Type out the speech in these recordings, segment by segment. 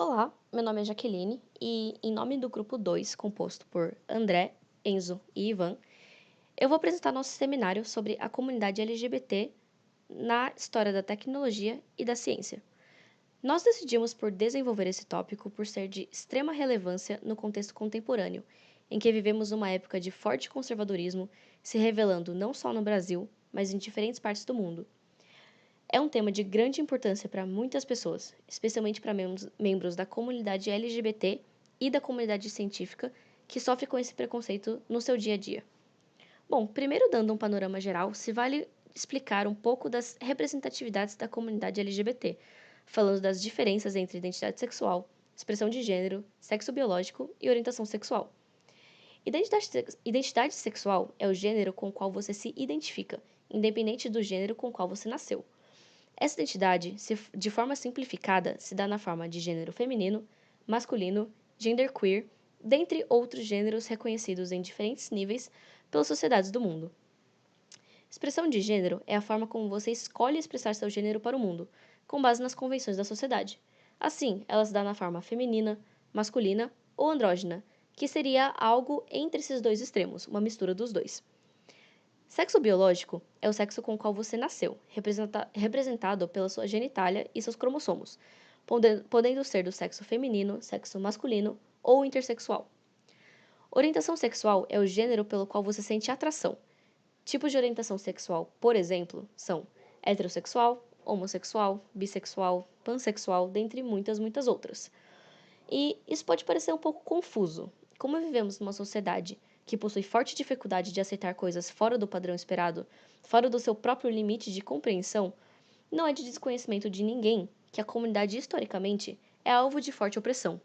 Olá, meu nome é Jaqueline e, em nome do grupo 2, composto por André, Enzo e Ivan, eu vou apresentar nosso seminário sobre a comunidade LGBT na história da tecnologia e da ciência. Nós decidimos por desenvolver esse tópico por ser de extrema relevância no contexto contemporâneo, em que vivemos uma época de forte conservadorismo se revelando não só no Brasil, mas em diferentes partes do mundo. É um tema de grande importância para muitas pessoas, especialmente para membros da comunidade LGBT e da comunidade científica que sofrem com esse preconceito no seu dia a dia. Bom, primeiro dando um panorama geral, se vale explicar um pouco das representatividades da comunidade LGBT, falando das diferenças entre identidade sexual, expressão de gênero, sexo biológico e orientação sexual. Identidade sexual é o gênero com o qual você se identifica, independente do gênero com o qual você nasceu. Essa identidade, de forma simplificada, se dá na forma de gênero feminino, masculino, genderqueer, dentre outros gêneros reconhecidos em diferentes níveis pelas sociedades do mundo. Expressão de gênero é a forma como você escolhe expressar seu gênero para o mundo, com base nas convenções da sociedade. Assim, ela se dá na forma feminina, masculina ou andrógina, que seria algo entre esses dois extremos, uma mistura dos dois. Sexo biológico é o sexo com o qual você nasceu, representado pela sua genitália e seus cromossomos, podendo ser do sexo feminino, sexo masculino ou intersexual. Orientação sexual é o gênero pelo qual você sente atração. Tipos de orientação sexual, por exemplo, são heterossexual, homossexual, bissexual, pansexual, dentre muitas outras. E isso pode parecer um pouco confuso. Como vivemos numa sociedade que possui forte dificuldade de aceitar coisas fora do padrão esperado, fora do seu próprio limite de compreensão, não é de desconhecimento de ninguém que a comunidade historicamente é alvo de forte opressão.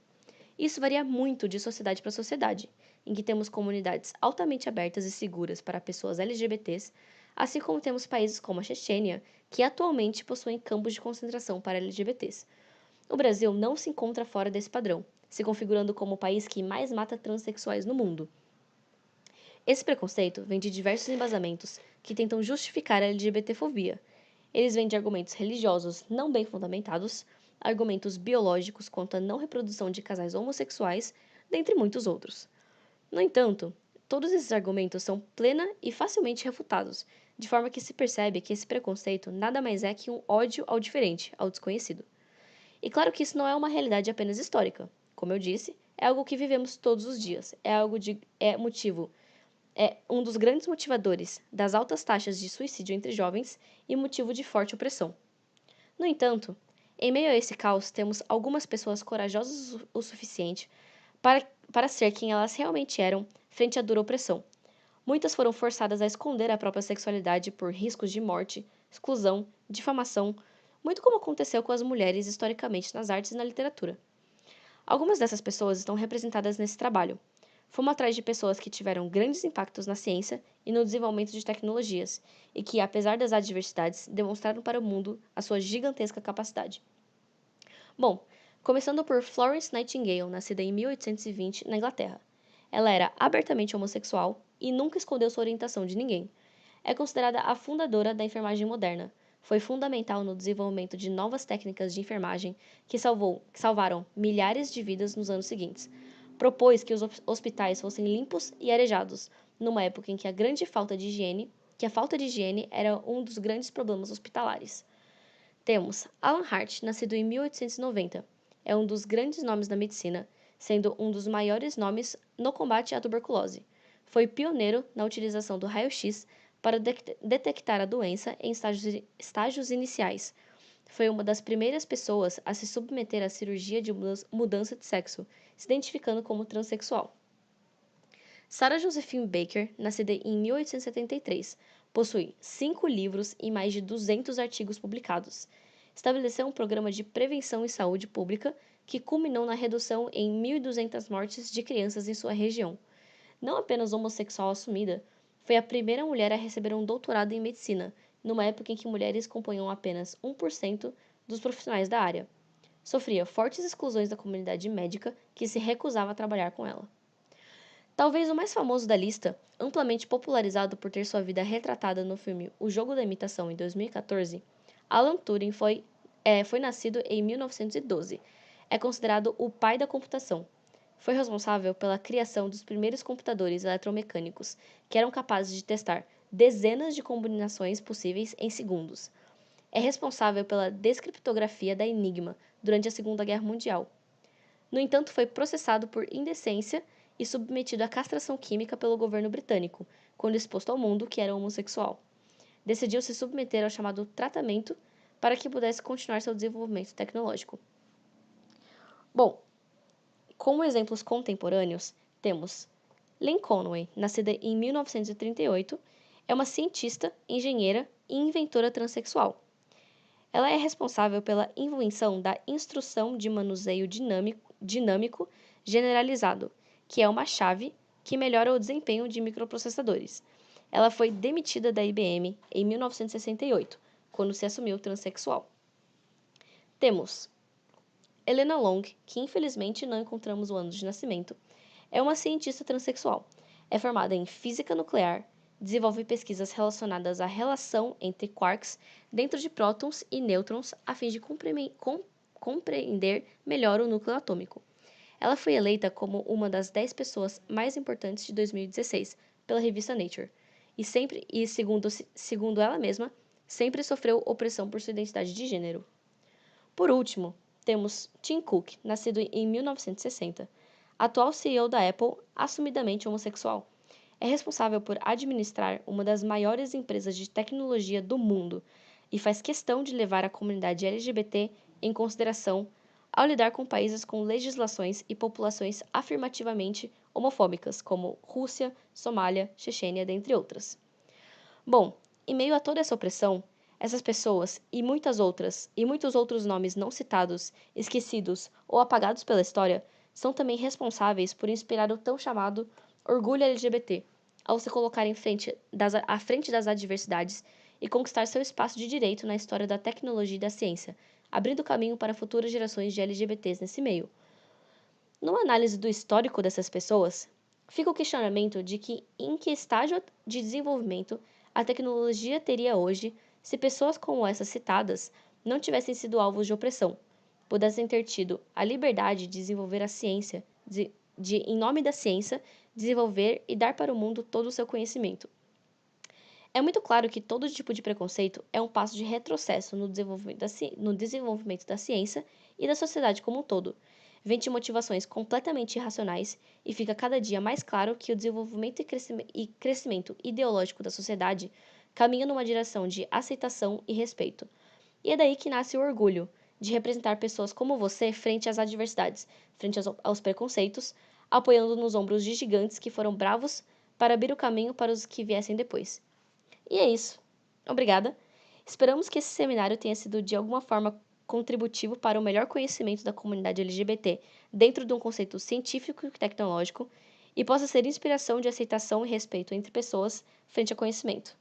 Isso varia muito de sociedade para sociedade, em que temos comunidades altamente abertas e seguras para pessoas LGBTs, assim como temos países como a Chechênia, que atualmente possuem campos de concentração para LGBTs. O Brasil não se encontra fora desse padrão, se configurando como o país que mais mata transexuais no mundo. Esse preconceito vem de diversos embasamentos que tentam justificar a LGBTfobia. Eles vêm de argumentos religiosos não bem fundamentados, argumentos biológicos quanto à não reprodução de casais homossexuais, dentre muitos outros. No entanto, todos esses argumentos são plena e facilmente refutados, de forma que se percebe que esse preconceito nada mais é que um ódio ao diferente, ao desconhecido. E claro que isso não é uma realidade apenas histórica. Como eu disse, é algo que vivemos todos os dias. É um dos grandes motivadores das altas taxas de suicídio entre jovens e motivo de forte opressão. No entanto, em meio a esse caos, temos algumas pessoas corajosas o suficiente para ser quem elas realmente eram frente à dura opressão. Muitas foram forçadas a esconder a própria sexualidade por riscos de morte, exclusão, difamação, muito como aconteceu com as mulheres historicamente nas artes e na literatura. Algumas dessas pessoas estão representadas nesse trabalho. Fomos atrás de pessoas que tiveram grandes impactos na ciência e no desenvolvimento de tecnologias, e que, apesar das adversidades, demonstraram para o mundo a sua gigantesca capacidade. Bom, começando por Florence Nightingale, nascida em 1820 na Inglaterra. Ela era abertamente homossexual e nunca escondeu sua orientação de ninguém. É considerada a fundadora da enfermagem moderna. Foi fundamental no desenvolvimento de novas técnicas de enfermagem que salvaram milhares de vidas nos anos seguintes. Propôs que os hospitais fossem limpos e arejados, numa época em que a falta de higiene era um dos grandes problemas hospitalares. Temos Alan Hart, nascido em 1890. É um dos grandes nomes da medicina, sendo um dos maiores nomes no combate à tuberculose. Foi pioneiro na utilização do raio-x para detectar a doença em estágios iniciais. Foi uma das primeiras pessoas a se submeter à cirurgia de mudança de sexo, se identificando como transexual. Sarah Josephine Baker, nascida em 1873, possui 5 livros e mais de 200 artigos publicados. Estabeleceu um programa de prevenção e saúde pública que culminou na redução em 1.200 mortes de crianças em sua região. Não apenas homossexual assumida, foi a primeira mulher a receber um doutorado em medicina, numa época em que mulheres compunham apenas 1% dos profissionais da área. Sofria fortes exclusões da comunidade médica que se recusava a trabalhar com ela. Talvez o mais famoso da lista, amplamente popularizado por ter sua vida retratada no filme O Jogo da Imitação em 2014, Alan Turing foi nascido em 1912. é considerado o pai da computação. Foi responsável pela criação dos primeiros computadores eletromecânicos, que eram capazes de testar dezenas de combinações possíveis em segundos. É responsável pela descriptografia da Enigma durante a Segunda Guerra Mundial. No entanto, foi processado por indecência e submetido à castração química pelo governo britânico, quando exposto ao mundo que era homossexual. Decidiu se submeter ao chamado tratamento para que pudesse continuar seu desenvolvimento tecnológico. Bom, como exemplos contemporâneos, temos Lynn Conway, nascida em 1938, é uma cientista, engenheira e inventora transexual. Ela é responsável pela invenção da instrução de manuseio dinâmico generalizado, que é uma chave que melhora o desempenho de microprocessadores. Ela foi demitida da IBM em 1968, quando se assumiu transexual. Temos Helena Long, que infelizmente não encontramos o ano de nascimento, é uma cientista transexual. É formada em física nuclear, desenvolve pesquisas relacionadas à relação entre quarks dentro de prótons e nêutrons a fim de compreender melhor o núcleo atômico. Ela foi eleita como uma das 10 pessoas mais importantes de 2016 pela revista Nature e segundo ela mesma, sempre sofreu opressão por sua identidade de gênero. Por último, temos Tim Cook, nascido em 1960, atual CEO da Apple, assumidamente homossexual. É responsável por administrar uma das maiores empresas de tecnologia do mundo e faz questão de levar a comunidade LGBT em consideração ao lidar com países com legislações e populações afirmativamente homofóbicas, como Rússia, Somália, Chechênia, dentre outras. Bom, em meio a toda essa opressão, essas pessoas e muitos outros nomes não citados, esquecidos ou apagados pela história, são também responsáveis por inspirar o tão chamado orgulho LGBT, ao se colocar à frente das adversidades e conquistar seu espaço de direito na história da tecnologia e da ciência, abrindo caminho para futuras gerações de LGBTs nesse meio. Numa análise do histórico dessas pessoas, fica o questionamento de em que estágio de desenvolvimento a tecnologia teria hoje se pessoas como essas citadas não tivessem sido alvos de opressão, pudessem ter tido a liberdade de desenvolver a ciência, em nome da ciência, desenvolver e dar para o mundo todo o seu conhecimento. É muito claro que todo tipo de preconceito é um passo de retrocesso no desenvolvimento da ciência e da sociedade como um todo. Vem de motivações completamente irracionais e fica cada dia mais claro que o desenvolvimento e crescimento ideológico da sociedade caminha numa direção de aceitação e respeito. E é daí que nasce o orgulho de representar pessoas como você frente às adversidades, frente aos preconceitos, apoiando nos ombros de gigantes que foram bravos para abrir o caminho para os que viessem depois. E é isso. Obrigada. Esperamos que esse seminário tenha sido de alguma forma contributivo para o melhor conhecimento da comunidade LGBT dentro de um conceito científico e tecnológico e possa ser inspiração de aceitação e respeito entre pessoas frente ao conhecimento.